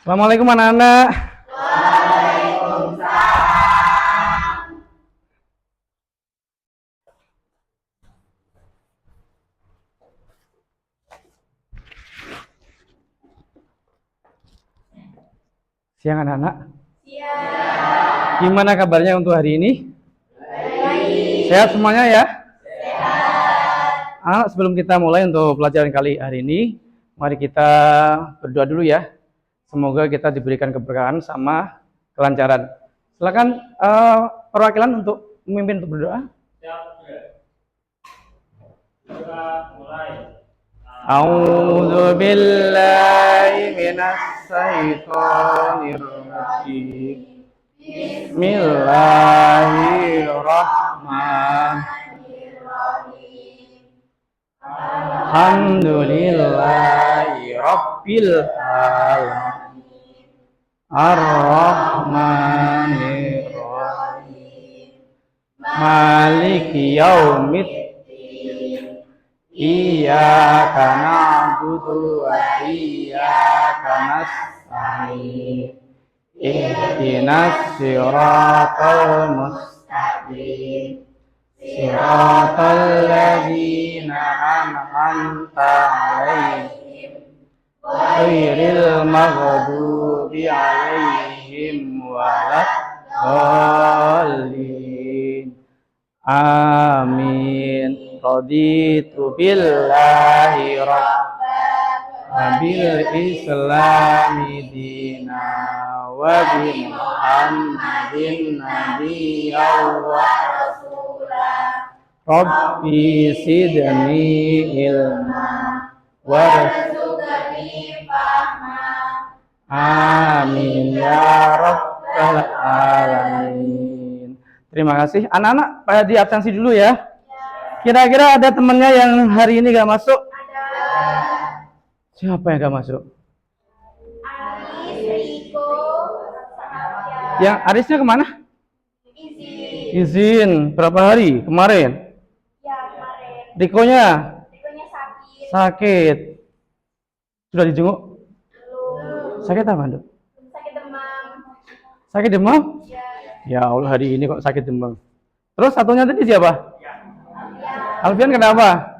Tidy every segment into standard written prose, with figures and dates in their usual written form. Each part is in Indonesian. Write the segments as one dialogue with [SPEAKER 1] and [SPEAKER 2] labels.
[SPEAKER 1] Assalamualaikum anak-anak. Siang anak-anak. Siang. Gimana kabarnya untuk hari ini? Baik. Sehat semuanya ya? Sehat. Anak, sebelum kita mulai untuk pelajaran kali hari ini, mari kita berdoa dulu ya. Semoga kita diberikan keberkahan sama kelancaran. Silakan perwakilan untuk memimpin untuk berdoa. Kita mulai. A'udzu billahi minas syaitonir rajim. Bismillahirrahmanirrahim. Alhamdulillahi rabbil alamin. Ar-Rahmanir Rahim. Maliki yaumiddin. Iyyaka na'budu wa iyyaka nasta'in. Ihdinas siratal mustaqim. Siratal ladzina an'amta 'alaihim ghairil maghdubi 'alaihim waladdallin. Amin. Raditu billahi rabban wa bil islami dina wa bi Muhammadin nabiyyan wa rasulah. Rabbi zidni ilma warzuqni fahma. Amin ya rabbal alamin. Terima kasih. Anak-anak pada di absensi dulu ya. Kira-kira ada temennya yang hari ini gak masuk? Ada. Siapa yang gak masuk? Aris, Riko, sama yang Arisnya kemana? Izin. Berapa hari? Kemarin? Ya, kemarin. Rikonya sakit. Sakit. Sudah dijenguk? Belum. Sakit apa, Dok? Sakit demam. Sakit demam? Ya. Ya Allah, hari ini kok sakit demam. Terus satunya tadi siapa? Alfian kenapa?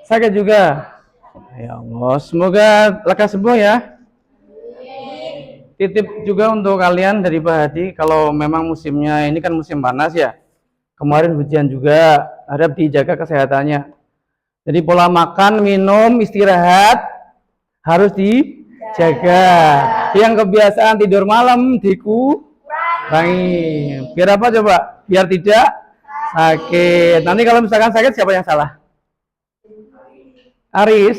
[SPEAKER 1] Sakit juga. Ya Allah, semoga lekas sembuh ya. Titip juga untuk kalian dari Pak Hadi, kalau memang musimnya ini kan musim panas ya. Kemarin hujan juga, harap dijaga kesehatannya. Jadi pola makan, minum, istirahat harus dijaga. Yang kebiasaan tidur malam dikurangi. Biar apa coba? Biar tidak sakit. Nanti kalau misalkan sakit siapa yang salah? Aris.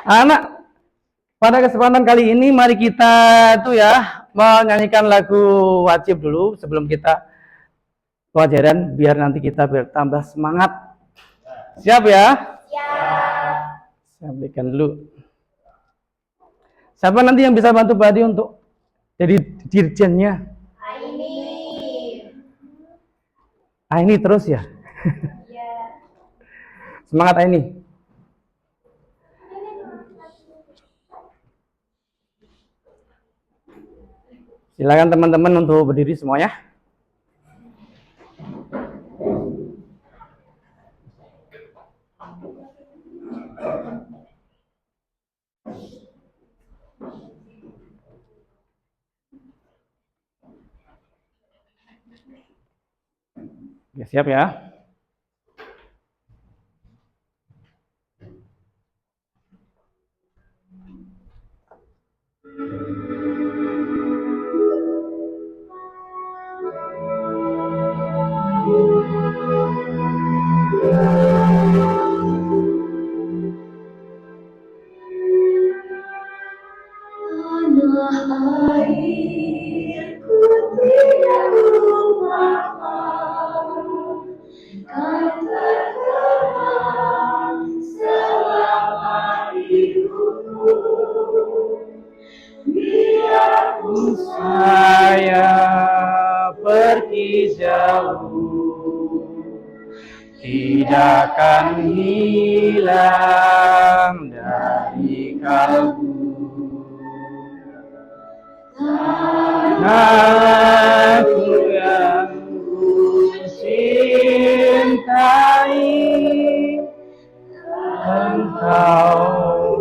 [SPEAKER 1] Anak, pada kesempatan kali ini mari kita tuh ya menyanyikan lagu wajib dulu sebelum kita pelajaran biar nanti kita bertambah semangat. Siap ya? Siap. Saya berikan dulu. Siapa nanti yang bisa bantu Badi untuk jadi dirjennya? Aini terus ya? Iya. Semangat Aini. Silakan teman-teman untuk berdiri semuanya. Ya, siap ya. Saya pergi jauh, tidak akan hilang dari kau. Kau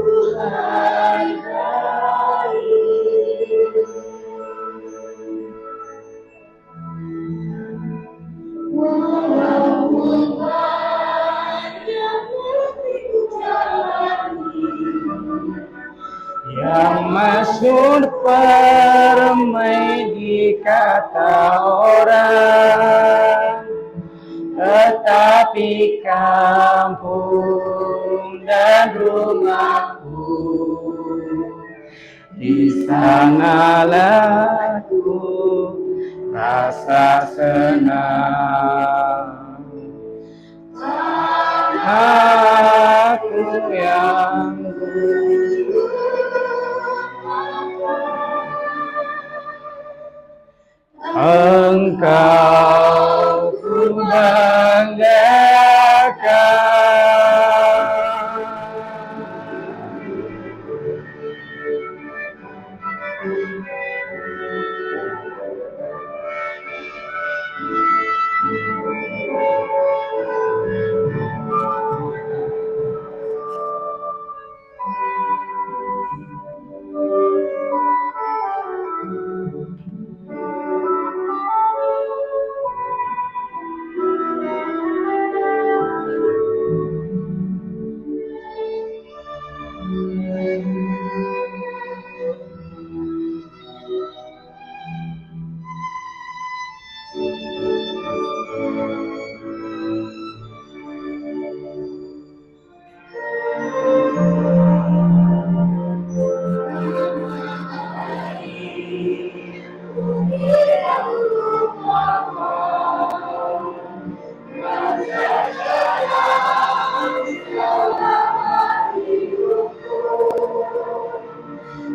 [SPEAKER 1] yang masyhur permai di kata orang, tetapi kampung dan rumahku di sanalah ku rasa senang. Aku yang Engkau ku banggakan.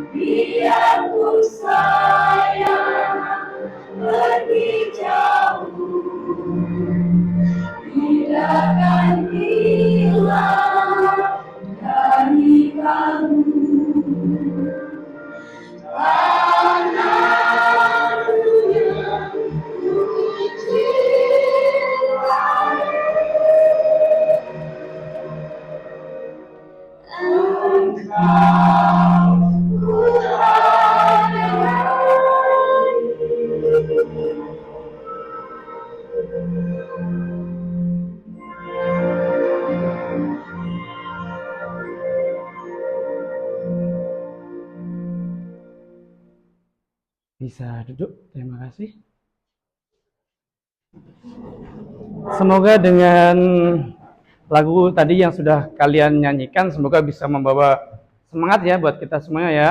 [SPEAKER 1] Biar ku sayang pergi jauh, tidak akan hilang dari kamu. Anaknya ku cintai, engkau ku hargai. Bisa duduk, terima kasih. Semoga dengan lagu tadi yang sudah kalian nyanyikan, semoga bisa membawa semangat ya buat kita semuanya ya.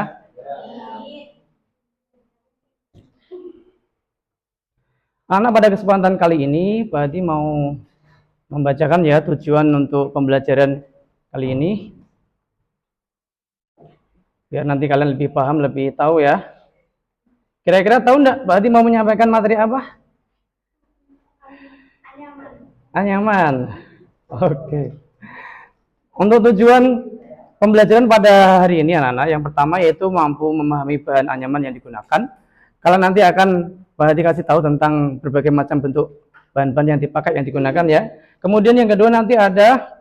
[SPEAKER 1] Anak, pada kesempatan kali ini Pak Hadi mau membacakan ya tujuan untuk pembelajaran kali ini, biar nanti kalian lebih paham, lebih tahu ya. Kira-kira tahu enggak Pak Hadi mau menyampaikan materi apa? Anyaman. Oke. Untuk tujuan pembelajaran pada hari ini anak-anak, yang pertama yaitu mampu memahami bahan anyaman yang digunakan. Kalian nanti akan Pak Hadi kasih tahu tentang berbagai macam bentuk bahan-bahan yang dipakai, yang digunakan ya. Kemudian yang kedua nanti ada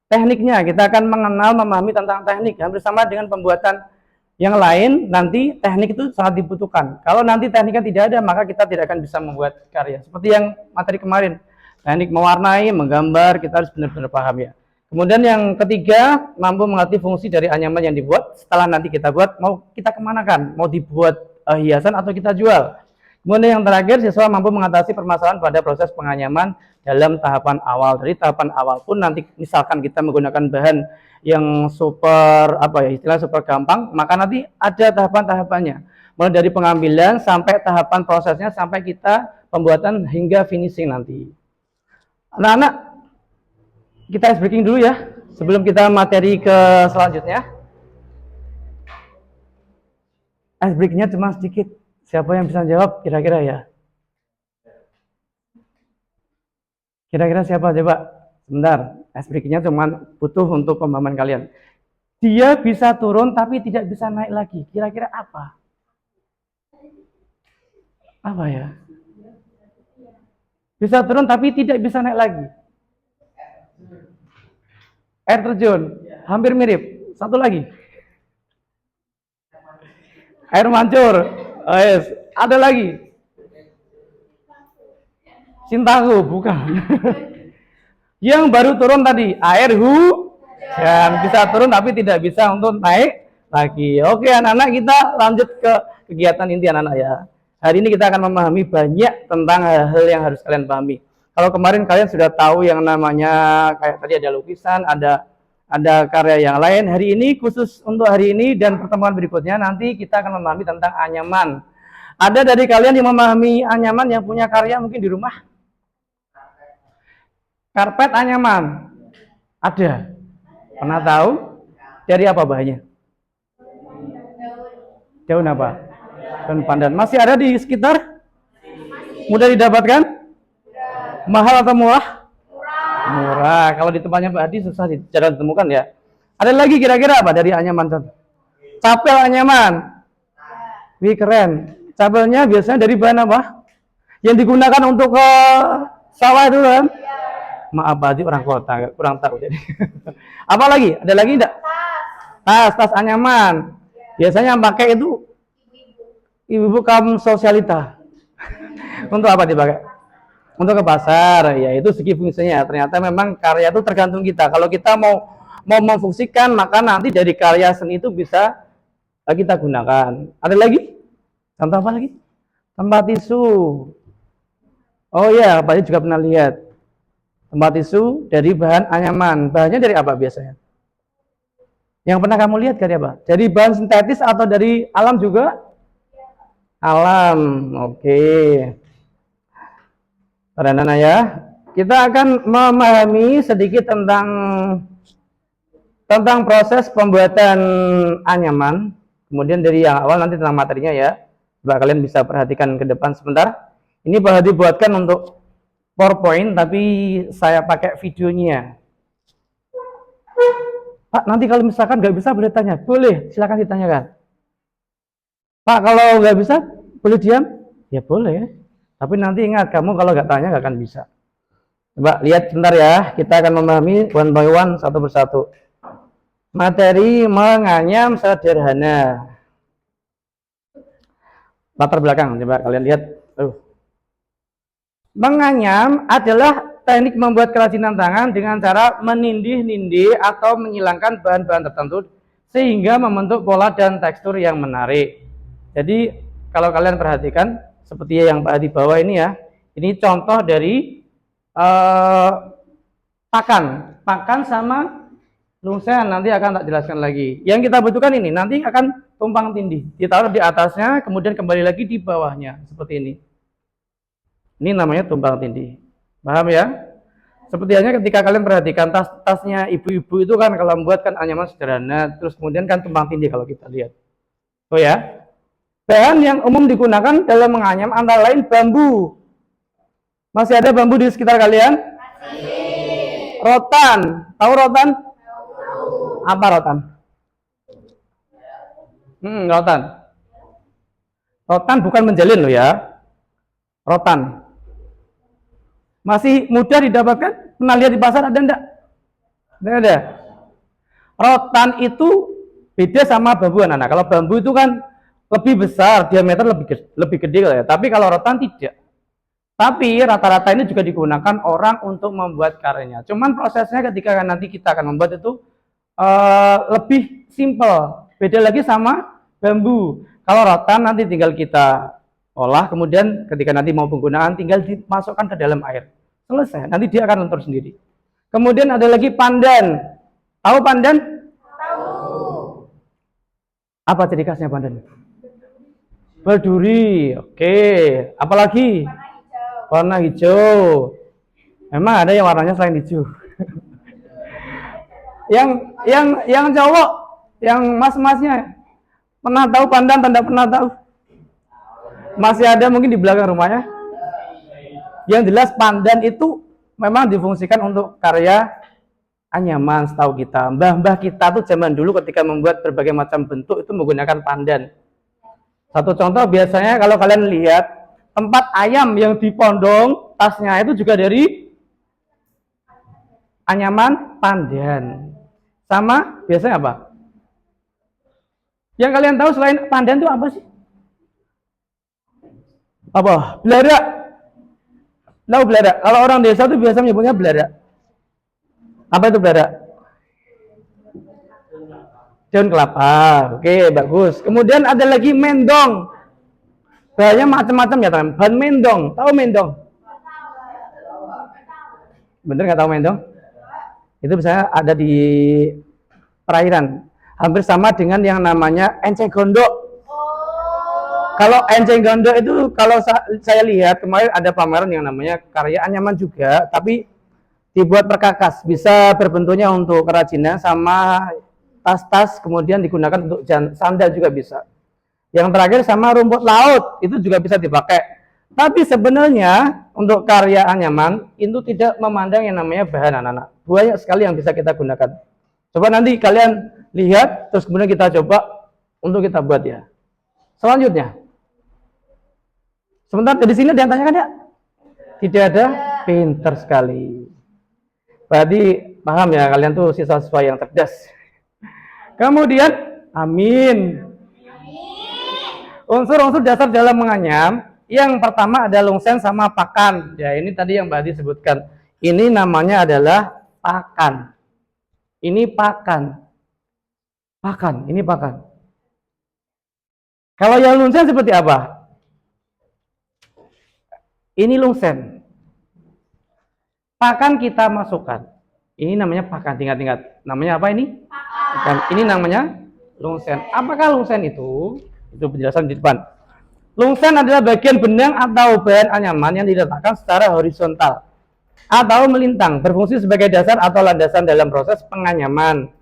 [SPEAKER 1] tekniknya. Kita akan mengenal, memahami tentang teknik. Hampir sama dengan pembuatan yang lain, nanti teknik itu sangat dibutuhkan. Kalau nanti tekniknya tidak ada, maka kita tidak akan bisa membuat karya. Seperti yang materi kemarin, teknik mewarnai, menggambar, kita harus benar-benar paham ya. Kemudian yang ketiga, mampu mengerti fungsi dari anyaman yang dibuat. Setelah nanti kita buat, mau kita kemanakan? Mau dibuat hiasan atau kita jual? Kemudian yang terakhir, siswa mampu mengatasi permasalahan pada proses penganyaman dalam tahapan awal. Dari tahapan awal pun nanti misalkan kita menggunakan bahan yang super istilah super gampang, maka nanti ada tahapan-tahapannya. Mulai dari pengambilan sampai tahapan prosesnya sampai kita pembuatan hingga finishing nanti. Anak-anak, kita ice breaking dulu ya sebelum kita materi ke selanjutnya. Ice breakingnya cuma sedikit. Siapa yang bisa jawab kira-kira ya? Kira-kira siapa coba? Sebentar, ice breakingnya cuma butuh untuk pemahaman kalian. Dia bisa turun tapi tidak bisa naik lagi. Kira-kira apa? Apa ya? Bisa turun tapi tidak bisa naik lagi. Air terjun. Hampir mirip. Satu lagi. Air mancur. Oh, yes. Ada lagi. Cintaku, bukan. Yang baru turun tadi, air hujan. Bisa turun tapi tidak bisa untuk naik lagi. Oke anak-anak, kita lanjut ke kegiatan inti anak-anak ya. Hari ini kita akan memahami banyak tentang hal-hal yang harus kalian pahami. Kalau kemarin kalian sudah tahu yang namanya kayak tadi ada lukisan, ada karya yang lain. Hari ini khusus untuk hari ini dan pertemuan berikutnya nanti kita akan memahami tentang anyaman. Ada dari kalian yang memahami anyaman yang punya karya mungkin di rumah? Karpet anyaman. Ada? Pernah tahu? Dari apa bahannya? Daun apa? Daun pandan. Masih ada di sekitar? Mudah didapatkan? Mahal atau murah? Murah. Kalau di tempatnya Pak Hadi susah jarang ditemukan ya. Ada lagi kira-kira apa dari anyaman? Capel anyaman. Wih keren. Capelnya biasanya dari bahan apa? Yang digunakan untuk ke sawah itu kan? Maaf Pak Hadi orang kota, kurang tahu jadi. Apa lagi? Ada lagi enggak? Tas anyaman. Biasanya yang pakai itu ibu-ibu kaum sosialita. Untuk apa dipakai? Untuk ke pasar, ya itu segi fungsinya. Ternyata memang karya itu tergantung kita. Kalau kita mau memfungsikan, maka nanti dari karya seni itu bisa kita gunakan. Ada lagi? Contoh apa lagi? Tempat tisu. Oh ya, Pak juga pernah lihat. Tempat tisu dari bahan anyaman. Bahannya dari apa biasanya? Yang pernah kamu lihat karya apa? Dari bahan sintetis atau dari alam juga? Alam, oke. Karena ya, kita akan memahami sedikit tentang proses pembuatan anyaman. Kemudian dari yang awal nanti tentang materinya ya. Coba kalian bisa perhatikan ke depan sebentar. Ini bahan dibuatkan untuk PowerPoint, tapi saya pakai videonya. Pak, nanti kalau misalkan nggak bisa boleh tanya. Boleh, silakan ditanyakan. Pak, kalau nggak bisa boleh diam? Ya boleh. Tapi nanti ingat, kamu kalau nggak tanya nggak akan bisa. Coba lihat sebentar ya, kita akan memahami one by one, satu persatu. Materi menganyam sederhana. Latar belakang, coba kalian lihat. Menganyam adalah teknik membuat kerajinan tangan dengan cara menindih-nindih atau menghilangkan bahan-bahan tertentu sehingga membentuk pola dan tekstur yang menarik. Jadi kalau kalian perhatikan seperti yang Pak Adi bawa ini ya, ini contoh dari pakan sama lungsen, nanti akan tak jelaskan lagi. Yang kita butuhkan ini nanti akan tumpang tindih, ditaruh di atasnya kemudian kembali lagi di bawahnya seperti ini. Ini namanya tumpang tindih. Paham ya? Seperti halnya ketika kalian perhatikan tas-tasnya ibu-ibu itu kan kalau membuat kan anyaman sederhana, terus kemudian kan tumpang tindih kalau kita lihat. Oh ya. Bahan yang umum digunakan dalam menganyam antara lain bambu. Masih ada bambu di sekitar kalian? Masih. Rotan. Tahu rotan? Tahu. Apa rotan? Rotan. Rotan bukan menjalin loh ya. Rotan. Masih mudah didapatkan? Pernah lihat di pasar ada enggak? Tidak ada. Rotan itu beda sama bambu anak-anak. Kalau bambu itu kan lebih besar, diameter lebih gede ya. Tapi kalau rotan tidak. Tapi rata-rata ini juga digunakan orang untuk membuat karyanya. Cuman prosesnya ketika nanti kita akan membuat itu lebih simple. Beda lagi sama bambu. Kalau rotan nanti tinggal kita olah, kemudian ketika nanti mau penggunaan tinggal dimasukkan ke dalam air. Selesai, nanti dia akan lentur sendiri. Kemudian ada lagi pandan. Tahu pandan? Tahu. Apa ciri khasnya pandan? Berduri. Oke. Apalagi? Warna hijau. Memang ada yang warnanya selain hijau. yang cowok, yang mas-masnya pernah tahu pandan? Tanda pernah tahu? Masih ada mungkin di belakang rumahnya. Yang jelas pandan itu memang difungsikan untuk karya anyaman setahu kita. Mbah-mbah kita tuh zaman dulu ketika membuat berbagai macam bentuk itu menggunakan pandan. Satu contoh biasanya kalau kalian lihat tempat ayam yang dipondong tasnya itu juga dari anyaman pandan. sama biasanya apa? Yang kalian tahu selain pandan itu apa sih? Apa? Belada. Tahu belada? Kalau orang desa itu biasa menyebutnya belada. Apa itu belada? Daun kelapa. Oke, bagus. Kemudian ada lagi mendong. Bahannya macam-macam ya, teman. Bahan mendong. Tahu mendong? Bener nggak tahu mendong? Itu biasanya ada di perairan. Hampir sama dengan yang namanya enceng gondok. Kalau enceng gondok itu kalau saya lihat kemarin ada pameran yang namanya karya anyaman juga, tapi dibuat perkakas, bisa berbentuknya untuk kerajinan sama tas-tas, kemudian digunakan untuk sandal juga bisa. Yang terakhir sama rumput laut itu juga bisa dipakai. Tapi sebenarnya untuk karya anyaman itu tidak memandang yang namanya bahan anak-anak. Banyak sekali yang bisa kita gunakan. Coba nanti kalian lihat, terus kemudian kita coba untuk kita buat ya. Selanjutnya, sebentar di sini ada yang tanyakan ya? Tidak ada? Pinter sekali. Berarti paham ya kalian tuh siswa-siswa yang cerdas. Kemudian, amin. Unsur-unsur dasar dalam menganyam, yang pertama ada lungsen sama pakan. Ya ini tadi yang Mbak Adi sebutkan. Ini namanya adalah pakan. Ini pakan. Pakan, ini pakan. Kalau yang lungsen seperti apa? Ini lungsen. Pakan kita masukkan. Ini namanya pakan tingkat-tingkat. Namanya apa ini? Pakan. Ini namanya lungsen. Apakah lungsen itu? Itu penjelasan di depan. Lungsen adalah bagian benang atau bahan anyaman yang diletakkan secara horizontal atau melintang, berfungsi sebagai dasar atau landasan dalam proses penganyaman.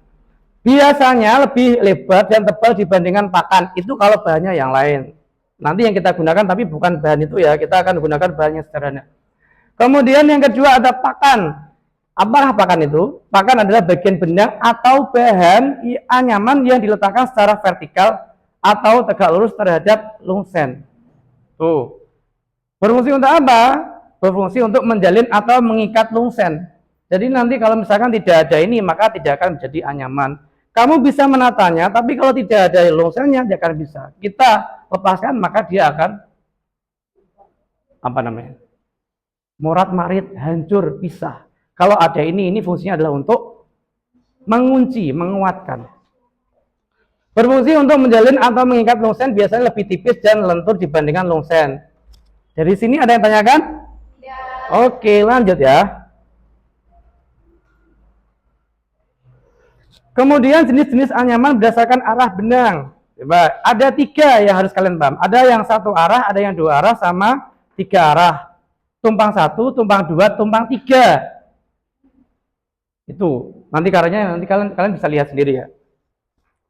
[SPEAKER 1] Biasanya lebih lebar dan tebal dibandingkan pakan. Itu kalau bahannya yang lain. Nanti yang kita gunakan tapi bukan bahan itu ya, kita akan gunakan bahannya sederhana. Kemudian yang kedua ada pakan. Apakah pakan itu? Pakan adalah bagian benang atau bahan anyaman yang diletakkan secara vertikal atau tegak lurus terhadap lungsen. Tuh. Berfungsi untuk apa? Berfungsi untuk menjalin atau mengikat lungsen. Jadi nanti kalau misalkan tidak ada ini, maka tidak akan menjadi anyaman. Kamu bisa menatanya, tapi kalau tidak ada lungsennya, tidak akan bisa. Kita lepaskan, maka dia akan apa namanya? Morat-marit, hancur, pisah. Kalau ada ini fungsinya adalah untuk mengunci, menguatkan. Berfungsi untuk menjalin atau mengikat lungsen biasanya lebih tipis dan lentur dibandingkan lungsen. Dari sini ada yang tanyakan? Ya. Oke, lanjut ya. Kemudian jenis-jenis anyaman berdasarkan arah benang. Coba, ada 3 yang harus kalian paham. Ada yang 1 arah, ada yang 2 arah, sama 3 arah. Tumpang 1, tumpang 2, tumpang 3. Itu nanti karyanya nanti kalian bisa lihat sendiri ya.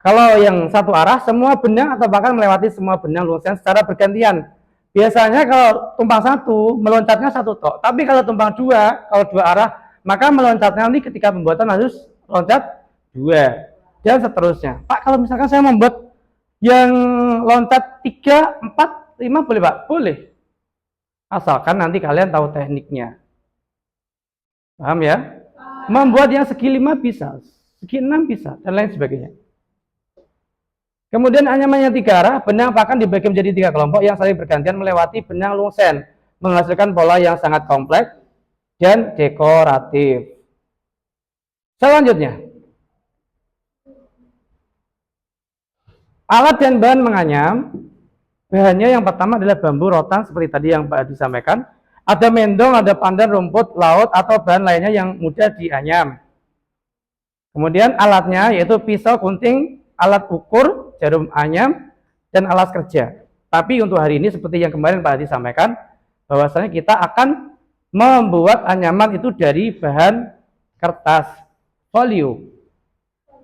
[SPEAKER 1] Kalau yang 1 arah, semua benang atau bahkan melewati semua benang lungsen secara bergantian. Biasanya kalau tumpang 1, meloncatnya 1 tok. Tapi kalau tumpang 2, kalau 2 arah, maka meloncatnya nanti ketika pembuatan harus loncat 2. Dan seterusnya. Pak, kalau misalkan saya membuat yang loncat 3, 4, 5 boleh Pak? Boleh. Asalkan nanti kalian tahu tekniknya. Paham ya? Membuat yang segi 5 bisa, segi 6 bisa, dan lain sebagainya. Kemudian anyaman yang 3 arah, benang pakan dibagi menjadi 3 kelompok yang saling bergantian melewati benang lungsen, menghasilkan pola yang sangat kompleks dan dekoratif. Selanjutnya, alat dan bahan menganyam. Bahannya yang pertama adalah bambu rotan seperti tadi yang Pak Adi sampaikan. Ada mendong, ada pandan, rumput laut atau bahan lainnya yang mudah dianyam. Kemudian alatnya yaitu pisau, gunting, alat ukur, jarum anyam, dan alas kerja. Tapi untuk hari ini seperti yang kemarin Pak Adi sampaikan, bahwasanya kita akan membuat anyaman itu dari bahan kertas folio,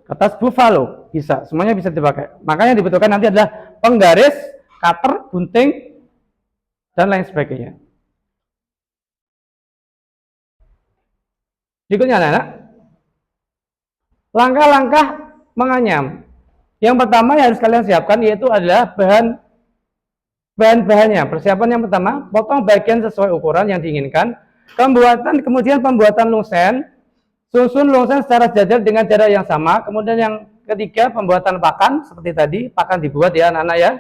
[SPEAKER 1] kertas buffalo, bisa, semuanya bisa dipakai. Makanya dibutuhkan nanti adalah penggaris, cutter, gunting, dan lain sebagainya. Berikutnya anak-anak, langkah-langkah menganyam. Yang pertama yang harus kalian siapkan yaitu adalah bahan-bahannya. Persiapan yang pertama, potong bagian sesuai ukuran yang diinginkan. Kemudian pembuatan lungsen Susun longsen secara jajar dengan jarak yang sama. Kemudian yang ketiga, pembuatan pakan seperti tadi, pakan dibuat ya anak-anak ya.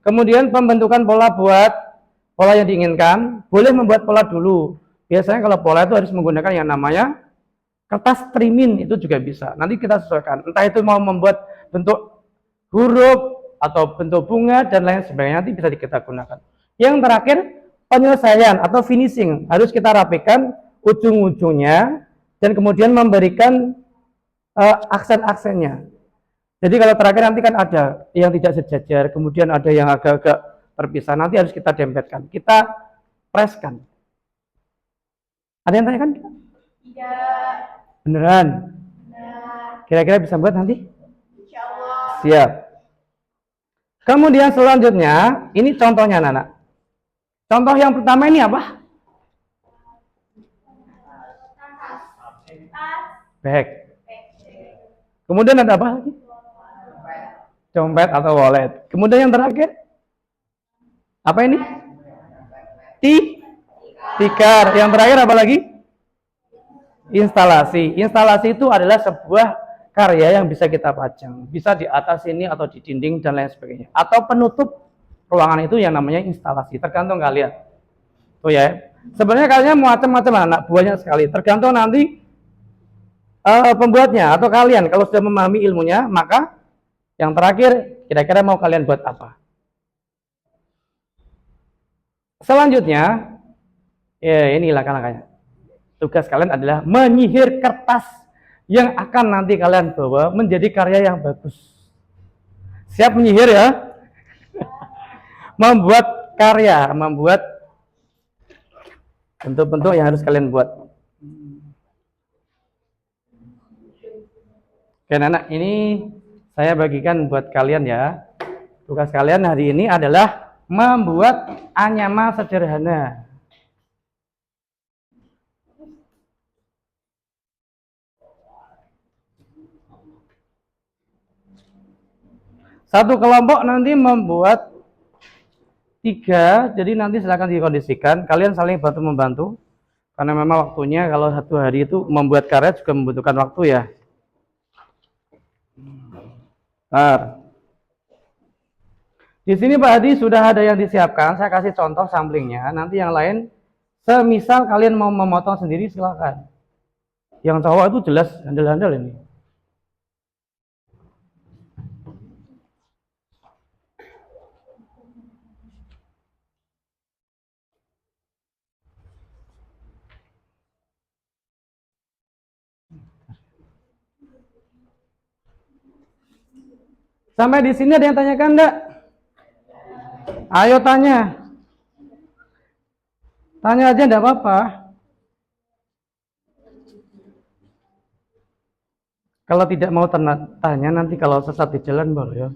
[SPEAKER 1] Kemudian pembentukan pola buat pola yang diinginkan. Boleh membuat pola dulu. Biasanya kalau pola itu harus menggunakan yang namanya kertas trimin, itu juga bisa. Nanti kita sesuaikan. Entah itu mau membuat bentuk huruf atau bentuk bunga dan lain sebagainya, nanti bisa kita gunakan. Yang terakhir, penyelesaian atau finishing. Harus kita rapikan ujung-ujungnya dan kemudian memberikan aksen-aksennya. Jadi kalau terakhir nanti kan ada yang tidak sejajar, kemudian ada yang agak-agak terpisah, nanti harus kita dempetkan, kita preskan. Ada yang tanya kan?
[SPEAKER 2] Tidak.
[SPEAKER 1] Beneran?
[SPEAKER 2] Benar.
[SPEAKER 1] Kira-kira bisa buat nanti?
[SPEAKER 2] Insya Allah.
[SPEAKER 1] Siap. Kemudian selanjutnya, ini contohnya anak-anak. Contoh yang pertama ini apa? Bag. Kemudian ada apa lagi? Dompet atau wallet. Kemudian yang terakhir? Apa ini? Tikar. Yang terakhir apa lagi? Instalasi. Instalasi itu adalah sebuah karya yang bisa kita pajang. Bisa di atas ini atau di dinding dan lain sebagainya. Atau penutup ruangan itu yang namanya instalasi. Tergantung kalian. Tuh ya. Sebenarnya kalian macam-macam anak, banyak sekali. Tergantung nanti pembuatnya atau kalian. Kalau sudah memahami ilmunya, maka yang terakhir kira-kira mau kalian buat apa? Selanjutnya, ya ini langkah-langkahnya. Tugas kalian adalah menyihir kertas yang akan nanti kalian bawa menjadi karya yang bagus. Siap menyihir ya? Membuat karya, membuat bentuk-bentuk yang harus kalian buat. Oke anak, ini saya bagikan buat kalian ya. Tugas kalian hari ini adalah membuat anyaman sederhana. Satu kelompok nanti membuat 3, jadi nanti silakan dikondisikan. Kalian saling bantu-membantu. Karena memang waktunya kalau satu hari itu membuat karya juga membutuhkan waktu ya. Nah, di sini Pak Hadi sudah ada yang disiapkan. Saya kasih contoh samplingnya. Nanti yang lain, semisal kalian mau memotong sendiri silakan. Yang cowok itu jelas handal-handal ini. Sampai di sini ada yang tanyakan enggak? Ayo tanya. Tanya aja enggak apa-apa. Kalau tidak mau tanya nanti kalau sesat di jalan baru ya.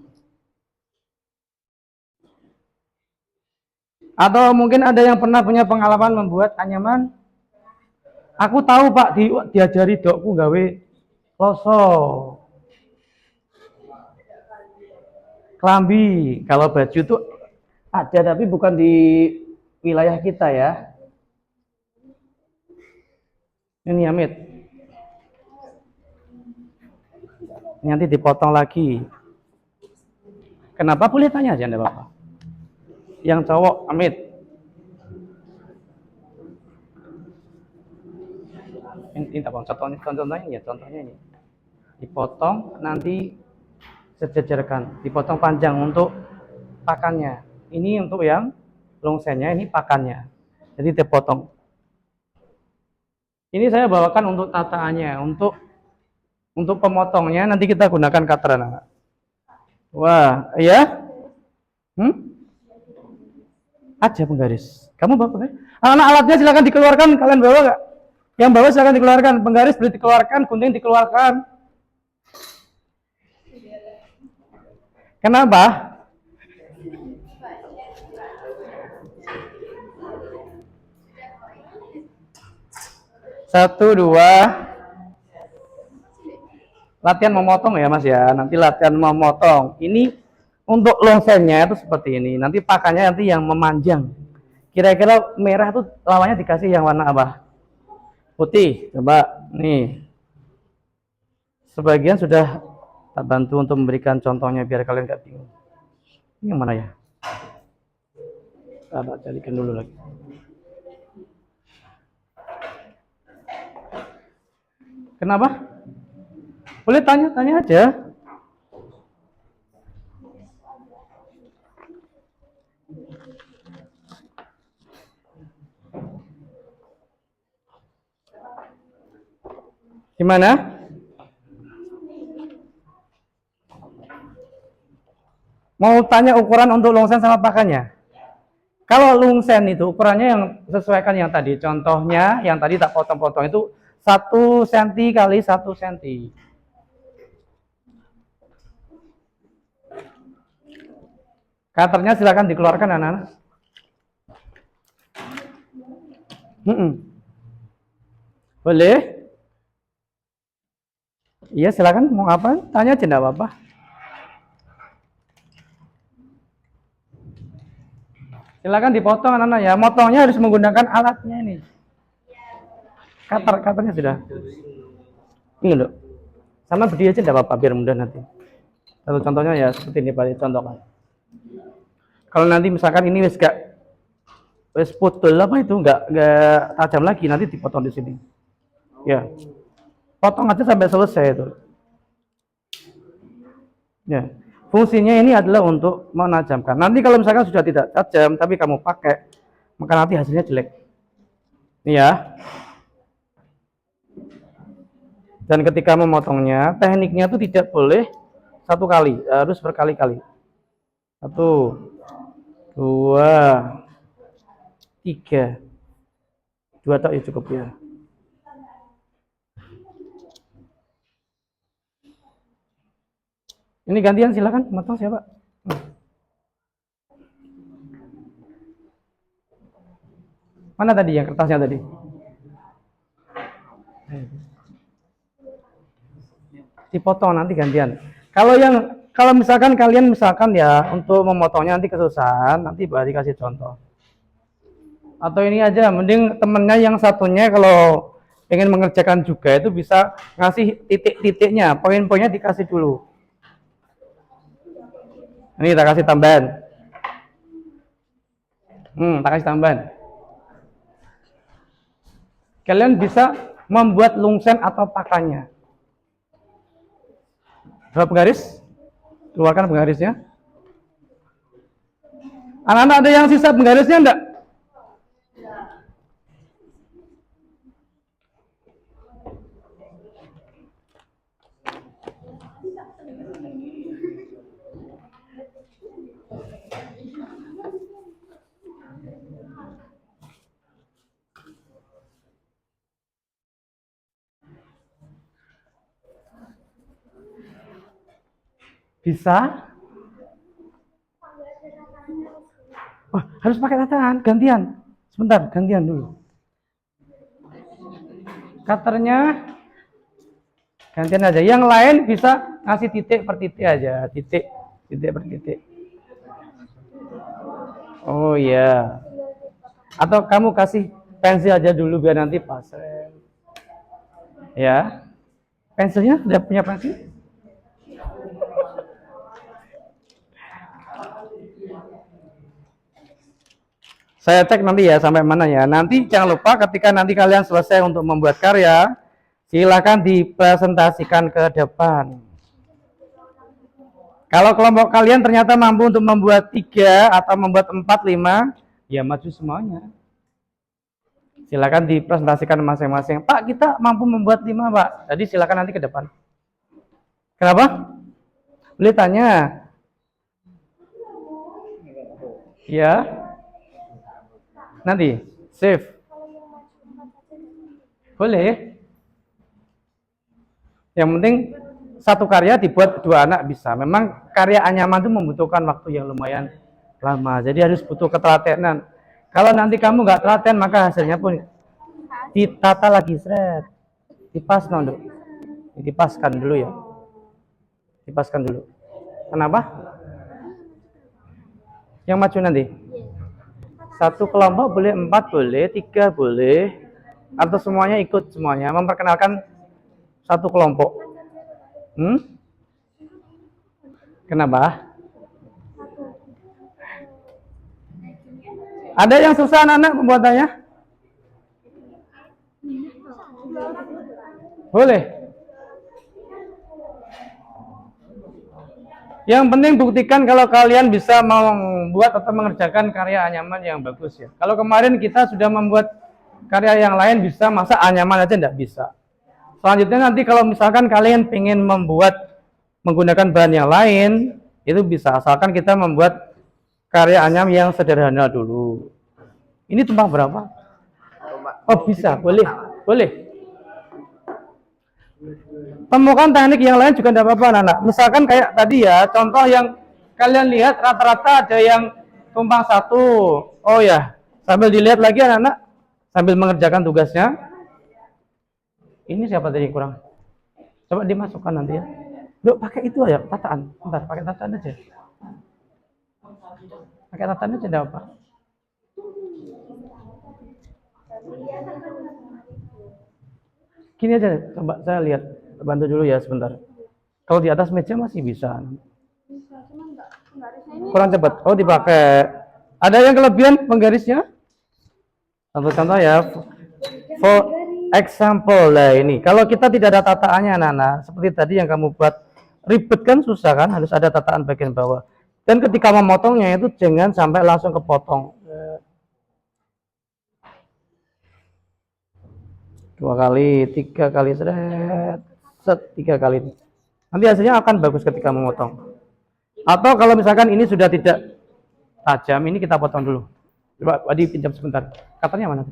[SPEAKER 1] Atau mungkin ada yang pernah punya pengalaman membuat anyaman? Aku tahu Pak, diajari dokku gawe loso. Kelambi, kalau baju itu ada tapi bukan di wilayah kita ya. Ini Amit. Nanti dipotong lagi. Kenapa? Boleh tanya aja enggak apa-apa. Yang cowok Amit. Ini contohnya ya, contohnya ini. Dipotong nanti sejajarkan, dipotong panjang untuk pakannya. Ini untuk yang longsennya, ini pakannya. Jadi dipotong. Ini saya bawakan untuk tataannya, untuk pemotongnya nanti kita gunakan cutter anak. Wah, iya? Aja penggaris. Kamu bawa penggaris? Anak alatnya silakan dikeluarkan, kalian bawa nggak? Yang bawa silakan dikeluarkan, penggaris boleh dikeluarkan, gunting dikeluarkan. Kenapa? Satu, dua. Latihan memotong ya Mas ya. Nanti latihan memotong. Ini untuk longsennya itu seperti ini. Nanti pakannya nanti yang memanjang. Kira-kira merah tuh lawannya dikasih yang warna apa? Putih. Coba nih. Sebagian sudah tak bantu untuk memberikan contohnya biar kalian gak bingung. Ini yang mana ya? Tak carikan dulu lagi. Kenapa? Boleh tanya-tanya aja. Gimana? Mau tanya ukuran untuk lungsen sama pakannya? Kalau lungsen itu ukurannya yang sesuaikan yang tadi. Contohnya yang tadi tak potong-potong itu 1 cm kali 1 cm. Cutternya silakan dikeluarkan anak-anak. Boleh? Iya silakan mau apa? Tanya aja enggak apa-apa. Silakan dipotong anak-anak ya. Motongnya harus menggunakan alatnya ini. Cutternya sudah. Ini loh. Sama berdiri aja enggak apa-apa biar mudah nanti. Satu contohnya ya seperti ini Pak, contohkan. Kalau nanti misalkan ini wis putul apa itu enggak tajam lagi nanti dipotong di sini. Ya. Potong aja sampai selesai itu. Ya. Fungsinya ini adalah untuk menajamkan. Nanti kalau misalkan sudah tidak tajam tapi kamu pakai, maka nanti hasilnya jelek. Ini ya. Dan ketika memotongnya, tekniknya itu tidak boleh 1 kali, harus berkali-kali. 1, 2, 3. 2 tak ya cukup ya. Ini gantian silakan, motong siapa? Mana tadi yang kertasnya tadi? Dipotong nanti gantian. Kalau misalkan kalian ya untuk memotongnya nanti kesusahan, nanti baru dikasih contoh. Atau ini aja, mending temennya yang satunya kalau pengen mengerjakan juga itu bisa ngasih titik-titiknya, poin-poinnya dikasih dulu. Ini tak kasih tambahan. Tak kasih tambahan. Kalian bisa membuat lungsen atau pakannya. Berapa penggaris? Keluarkan penggarisnya. Anak-anak ada yang sisa penggarisnya enggak? Bisa? Oh, harus pakai tangan, gantian. Sebentar, gantian dulu. Cutternya gantian aja. Yang lain bisa ngasih titik per titik aja, titik per titik. Oh iya. Atau kamu kasih pensil aja dulu biar nanti pas. Ya. Pensilnya sudah punya pensil? Saya cek nanti ya sampai mana ya. Nanti jangan lupa ketika nanti kalian selesai untuk membuat karya, silakan dipresentasikan ke depan. Kalau kelompok kalian ternyata mampu untuk membuat 3 atau membuat 4, 5, ya maju semuanya. Silakan dipresentasikan masing-masing. Pak, kita mampu membuat 5, Pak. Jadi silakan nanti ke depan. Kenapa? Boleh tanya. Ya. Nanti, save. Boleh. Yang penting satu karya dibuat 2 anak bisa. Memang karya anyaman itu membutuhkan waktu yang lumayan lama. Jadi harus butuh ketelatenan. Kalau nanti kamu nggak telaten, maka hasilnya pun ditata lagi, seret. Dipas dulu. Dipaskan dulu ya. Dipaskan dulu. Kenapa? Yang maju nanti. 1 kelompok boleh, 4 boleh, 3 boleh, atau semuanya ikut semuanya memperkenalkan 1 kelompok. Hmm? Kenapa? Ada yang susah anak-anak pembuatannya? Boleh. Yang penting buktikan kalau kalian bisa membuat atau mengerjakan karya anyaman yang bagus ya. Kalau kemarin kita sudah membuat karya yang lain bisa, masa anyaman aja tidak bisa. Selanjutnya nanti kalau misalkan kalian ingin membuat menggunakan bahan yang lain, itu bisa, asalkan kita membuat karya anyam yang sederhana dulu. Ini tumpang berapa? Oh bisa, boleh, boleh. Temukan teknik yang lain juga tidak apa-apa anak. Misalkan kayak tadi ya, contoh yang kalian lihat rata-rata ada yang tumpang satu. Oh ya, sambil dilihat lagi anak-anak, sambil mengerjakan tugasnya. Ini siapa tadi yang kurang? Coba dimasukkan nanti ya. Duk, pakai itu aja, tataan. Bentar, pakai tataan aja. Pakai tataan aja, tidak apa. Gini aja, coba saya lihat, bantu dulu ya sebentar. Kalau di atas meja masih bisa. Kurang cepat. Oh dipakai. Ada yang kelebihan penggarisnya? Contoh-contoh ya. For example lah ini. Kalau kita tidak ada tataannya anak-anak, seperti tadi yang kamu buat, ribet kan susah kan? Harus ada tataan bagian bawah. Dan ketika memotongnya itu jangan sampai langsung kepotong. 2 kali, 3 kali, set 3 kali. Nanti hasilnya akan bagus ketika memotong. Atau kalau misalkan ini sudah tidak tajam, ini kita potong dulu. Coba Wadi pinjam sebentar. Katanya mana?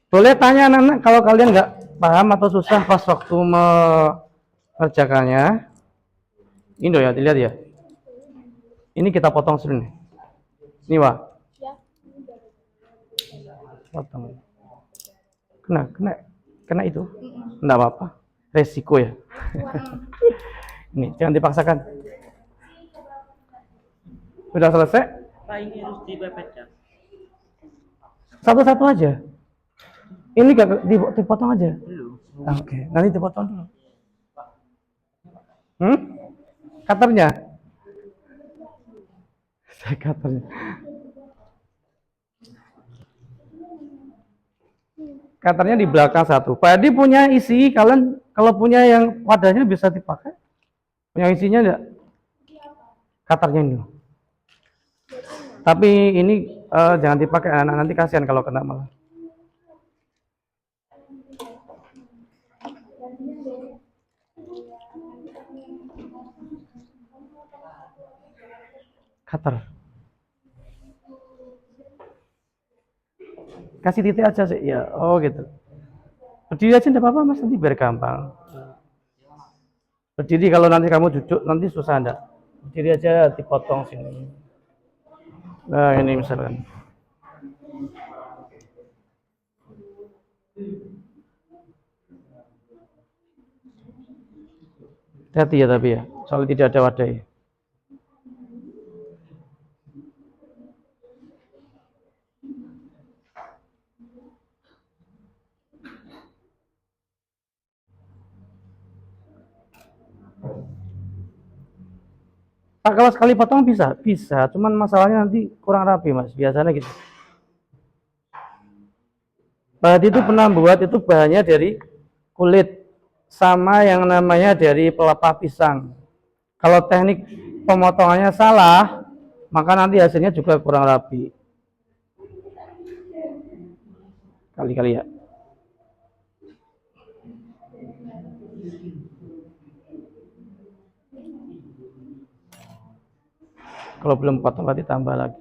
[SPEAKER 1] Boleh tanya anak-anak kalau kalian nggak paham atau susah pas waktu mengerjakannya. Ini ya, dilihat ya. Ini kita potong sini. Ini Wah. Potong. Kena itu. Enggak apa-apa. Resiko ya. Ini jangan dipaksakan. Sudah selesai?
[SPEAKER 3] Pak, ini harus dipepetkan.
[SPEAKER 1] Satu-satu aja. Ini gak dipotong aja.
[SPEAKER 3] Belum.
[SPEAKER 1] Oke, nanti dipotong dulu. Cutternya? Saya cutternya. Cutternya di belakang satu. Pak Adi punya isi, kalian kalau punya yang wadahnya bisa dipakai. Punya isinya enggak? Cutternya ini. Tapi ini jangan dipakai anak, nanti kasihan kalau kena malah. Cutter. Kasih titik aja sih, ya. Oh gitu. Berdiri aja enggak apa-apa mas, nanti biar gampang. Berdiri kalau nanti kamu duduk nanti susah enggak. Berdiri aja dipotong sini. Nah ini misalkan. Hati ya tapi ya, soalnya tidak ada wadah ya. Pak kalau sekali potong bisa? Bisa, cuman masalahnya nanti kurang rapi mas, biasanya gitu. Pak Hadi itu pernah buat itu bahannya dari kulit sama yang namanya dari pelepah pisang. Kalau teknik pemotongannya salah, maka nanti hasilnya juga kurang rapi. Kali-kali ya. Kalau belum potong berarti tambah lagi.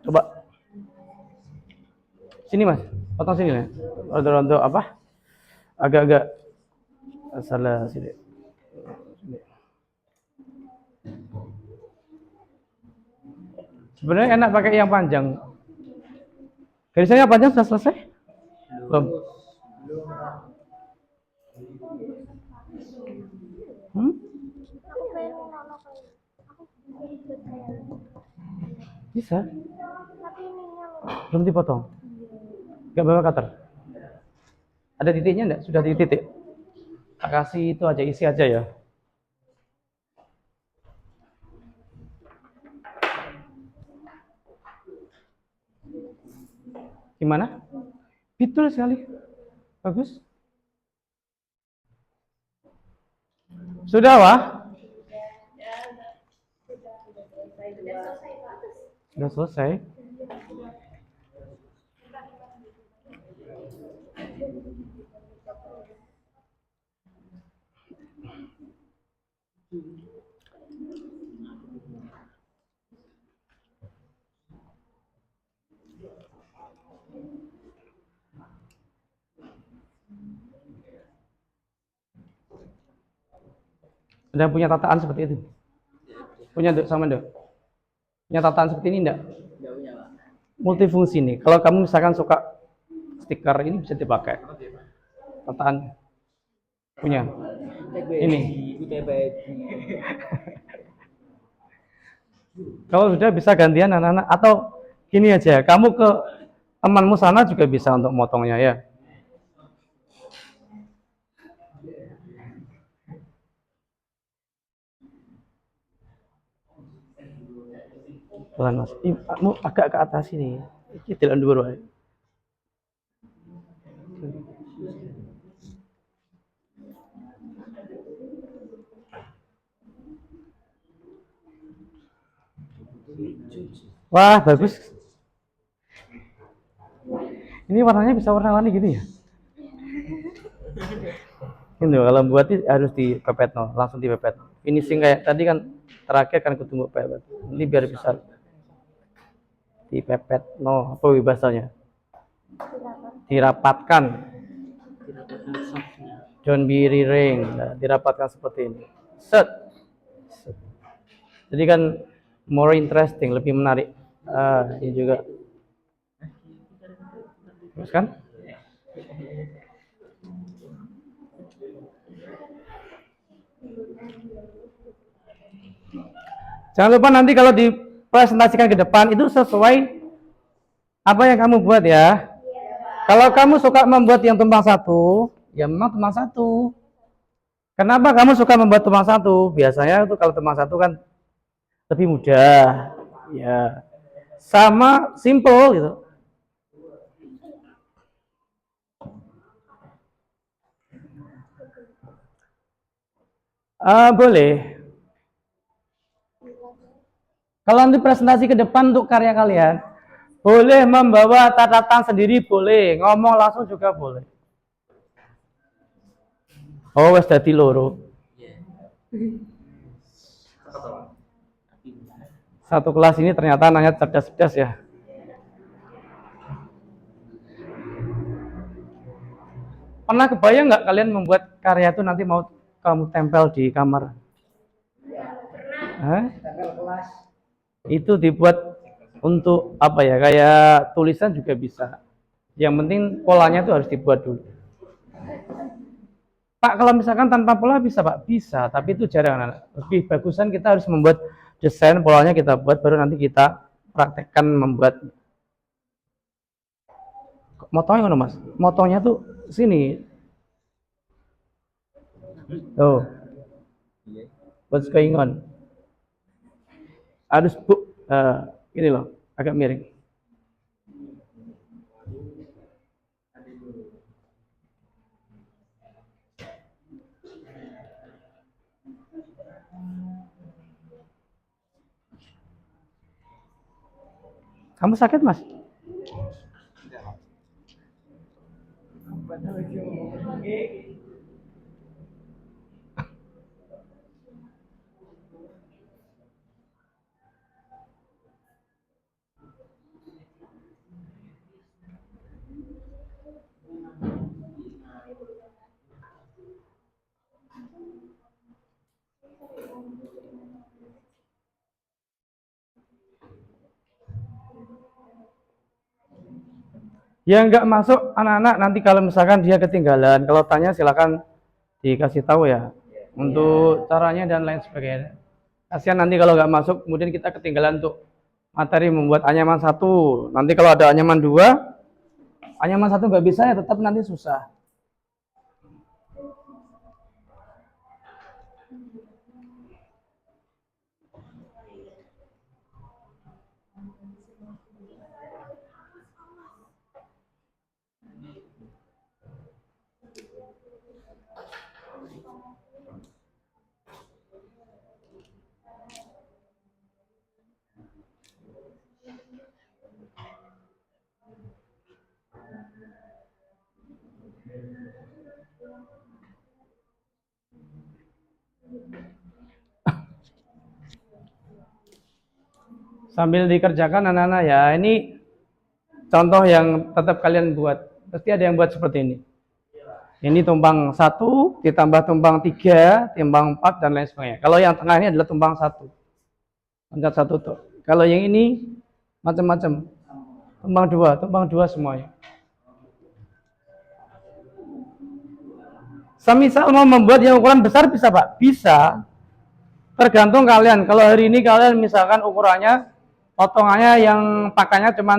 [SPEAKER 1] Coba sini mas, potong sini ya. Untuk apa? agak-agak salah sini. Sebenarnya enak pakai yang panjang. Garisnya panjang sudah selesai? Belum. Hmm? Bisa. Belum dipotong. Gak bawa cutter. Ada titiknya enggak? Sudah di titik. Tak kasih itu aja, isi aja ya. Gimana? Betul sekali. Bagus. Sudah, Wah? Sudah selesai. Ada punya tataan seperti itu? Punya Dok, sama Dok? Punya tataan seperti ini enggak? Multifungsi nih. Kalau kamu misalkan suka stiker ini bisa dipakai. Tataan punya. Ini. Kalau sudah bisa gantian anak-anak atau gini aja, kamu ke temanmu sana juga bisa untuk motongnya ya. Pelan Mas. Kamu agak ke atas ini. Ini tidak dulu. Wah, bagus. Ini warnanya bisa warna-warni gini ya? Ini kalau buat harus dipepet no, langsung dipepet. Finishing kayak tadi kan terakhir kan ketemu pepet. Ini biar bisa dipepet no, apa bahasanya? Dirapatkan. Don't be ring, nah, dirapatkan seperti ini. Set. Jadi kan more interesting, lebih menarik. Ini juga. Terus kan? Jangan lupa nanti kalau dipresentasikan ke depan itu sesuai apa yang kamu buat ya. Kalau kamu suka membuat yang tumpang satu, ya memang tumpang satu. Kenapa kamu suka membuat tumpang satu? Biasanya itu kalau tumpang satu kan lebih mudah, ya. Sama simple gitu. Boleh. Kalau nanti presentasi ke depan untuk karya kalian, boleh membawa catatan sendiri, boleh. Ngomong langsung juga boleh. Oh, wes dadi loro. Satu kelas ini ternyata anaknya cerdas-cerdas ya. Pernah kebayang nggak kalian membuat karya itu nanti mau kamu tempel di kamar? Hah? Itu dibuat untuk apa ya? Kayak tulisan juga bisa. Yang penting polanya itu harus dibuat dulu. Pak, kalau misalkan tanpa pola bisa Pak? Bisa, tapi itu jarang. Lebih bagusan kita harus membuat desain, polanya kita buat, baru nanti kita praktekkan membuat. Motongnya mana Mas? Motongnya tuh sini. Oh, what's going on? Harus ini loh, agak miring. Kamu sakit Mas? Ya nggak masuk anak-anak nanti kalau misalkan dia ketinggalan. Kalau tanya silakan dikasih tahu ya untuk caranya dan lain sebagainya. Kasihan nanti kalau nggak masuk, kemudian kita ketinggalan untuk materi membuat anyaman satu. Nanti kalau ada anyaman dua, anyaman satu nggak bisa ya tetap nanti susah. Sambil dikerjakan anak-anak ya, ini contoh yang tetap kalian buat. Pasti ada yang buat seperti ini. Ini tumpang 1 ditambah tumpang 3, timbang 4 dan lain sebagainya. Kalau yang tengah ini adalah tumpang 1. Loncat 1 tuh. Kalau yang ini macam-macam. Tumpang 2 semuanya. Semisal mau membuat yang ukuran besar bisa Pak? Bisa. Tergantung kalian. Kalau hari ini kalian misalkan ukurannya potongannya yang pakainya cuma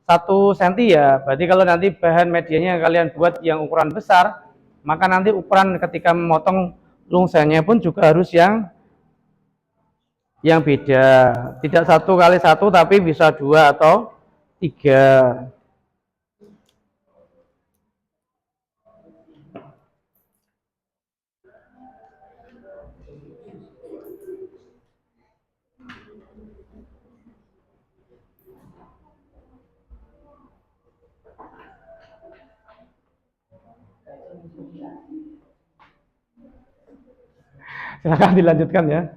[SPEAKER 1] 1 cm ya. Berarti kalau nanti bahan medianya yang kalian buat yang ukuran besar, maka nanti ukuran ketika memotong lungsennya pun juga harus yang beda. Tidak 1 x 1 tapi bisa 2 atau 3. Silakan dilanjutkan ya.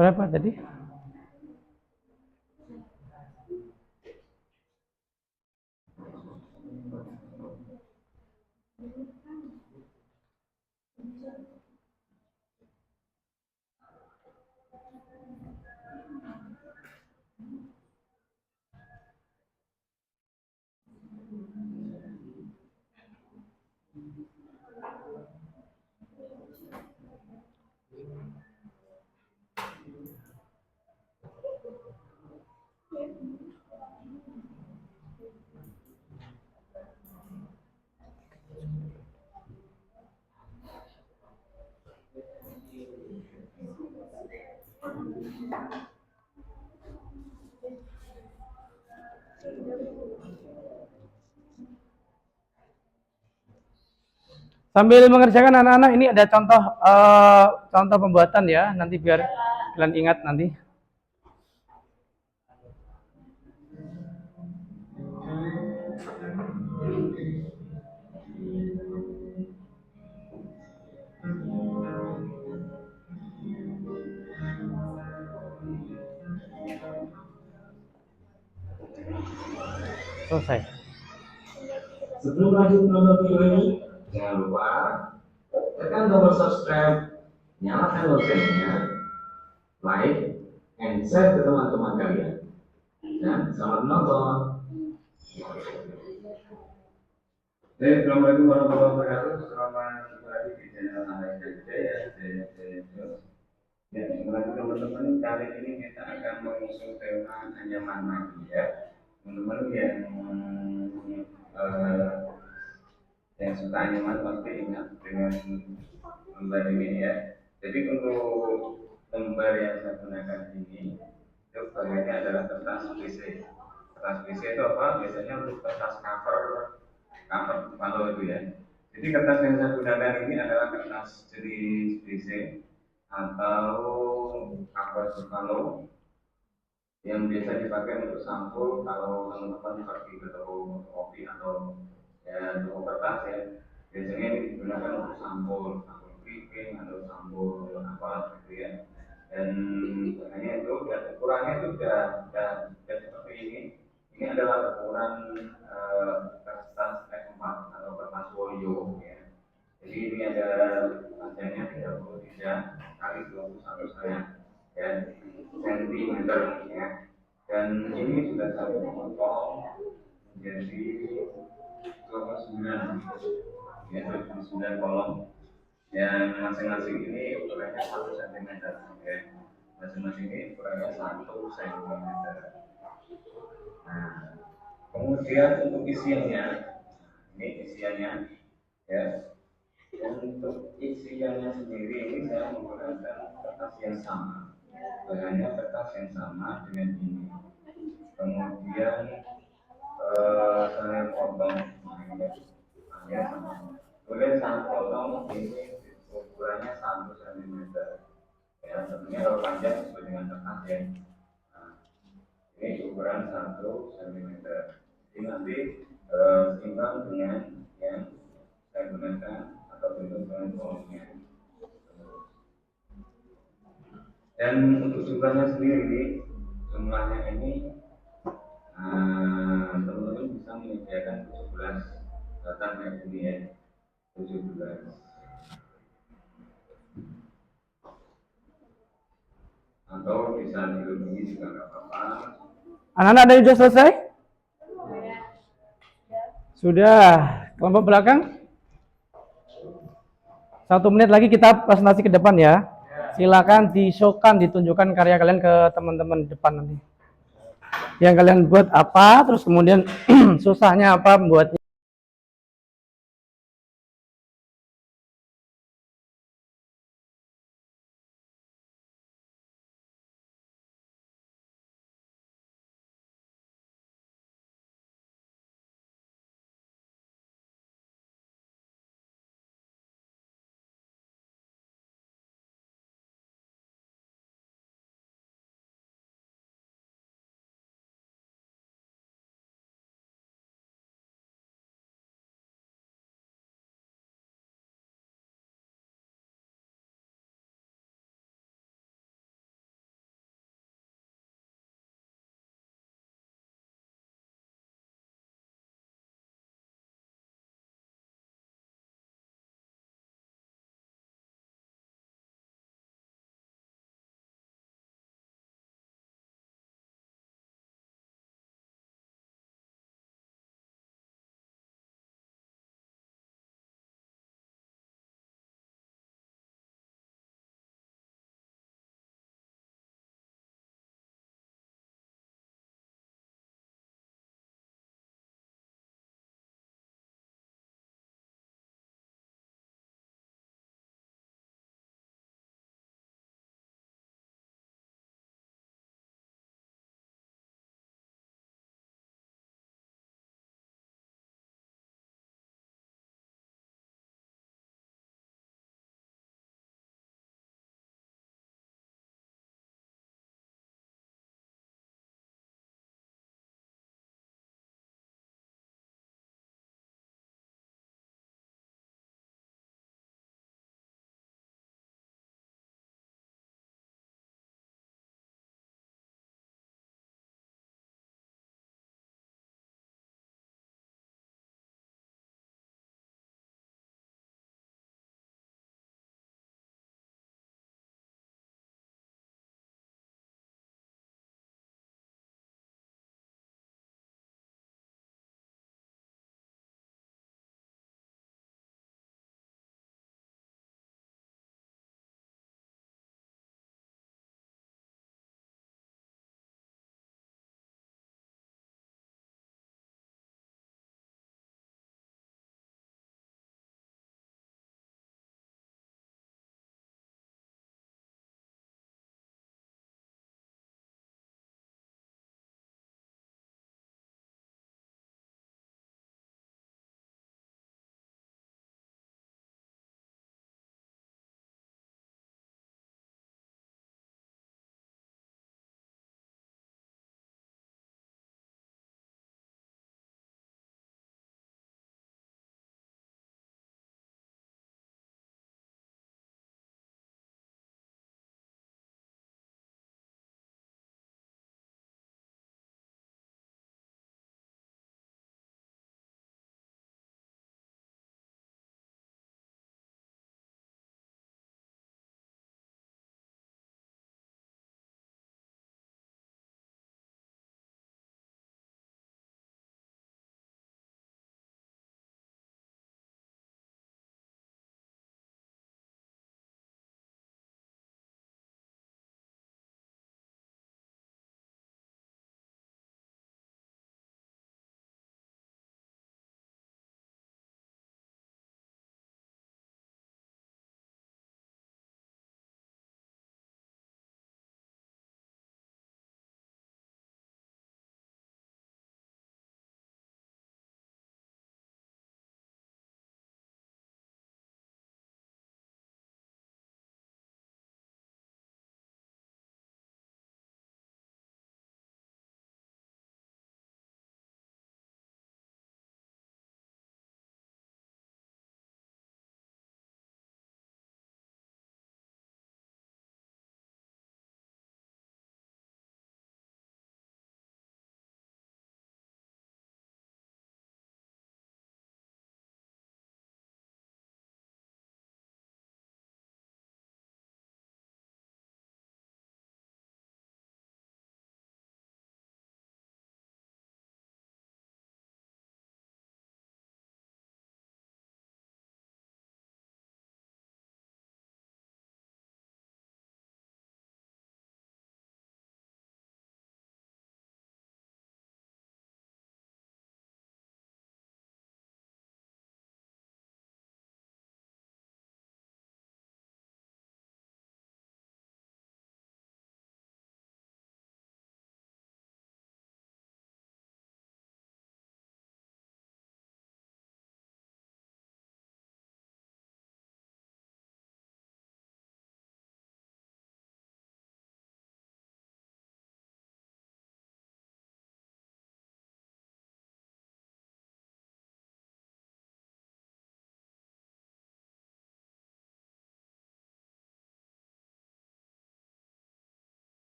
[SPEAKER 1] Berapa tadi? Sambil mengerjakan anak-anak ini ada contoh pembuatan ya, nanti biar kalian ingat nanti. Selesai.
[SPEAKER 4] Sebelum lanjut nonton video ini, jangan lupa tekan tombol subscribe, nyalakan loncengnya, like, and share ke teman-teman kalian. Dan selamat menonton. Assalamualaikum warahmatullahi wabarakatuh. Selamat jumpa lagi di channel Anak Jaya. Ya, teman teman-teman, kali ini kita akan mengusung tema anyaman mati ya. Teman-teman yang suka anyaman pasti ingat dengan lembar ini ya. Jadi untuk lembar yang saya gunakan ini itu bahannya adalah kertas WC. Kertas WC itu apa? Biasanya untuk kertas cover kalau itu ya. Jadi kertas yang saya gunakan ini adalah kertas jenis WC atau cover kalau yang biasa dipakai untuk sampul kalau teman-teman pergi ke toko kopi atau ya toko kertas ya. Biasanya ini digunakan untuk sampul briefing atau sampul apa gitu ya. Dan sebenarnya itu dan ukurannya itu sudah seperti ini. Ini adalah ukuran kertas F4 atau kertas folio ya. Jadi ini ada panjangnya 33 kali 21 setengah ya sentimeter ya. Dan ini sudah saya potong menjadi 29 ya 29 kolom. Yang masing-masing ini ukurannya 1 cm ya. Masing-masing ini ukurannya 1 cm. Nah, kemudian untuk isiannya, ini isiannya ya. Untuk isiannya sendiri ini saya menggunakan kertas yang sama, bahannya kertas yang sama dengan ini. Kemudian saya potong ini sama. Kemudian saya potong ini ukurannya 1 cm. Ya, tentunya kalau panjang sesuai dengan kertas ya. Nah, ini ukuran 1 cm. Jadi nanti seimbang dengan yang saya gunakan atau bentuk-bentuk kolomnya. Dan untuk jumlahnya sendiri, jumlahnya ini teman-teman bisa menyediakan 17 batang kayak gini ya, 17. Atau bisa dilebihi juga nggak apa-apa.
[SPEAKER 1] Anak-anak ada yang sudah selesai? Sudah. Kelompok belakang? 1 menit lagi kita presentasi ke depan ya. Silakan di-show-kan, ditunjukkan karya kalian ke teman-teman depan nanti. Yang kalian buat apa, terus kemudian susahnya apa membuatnya.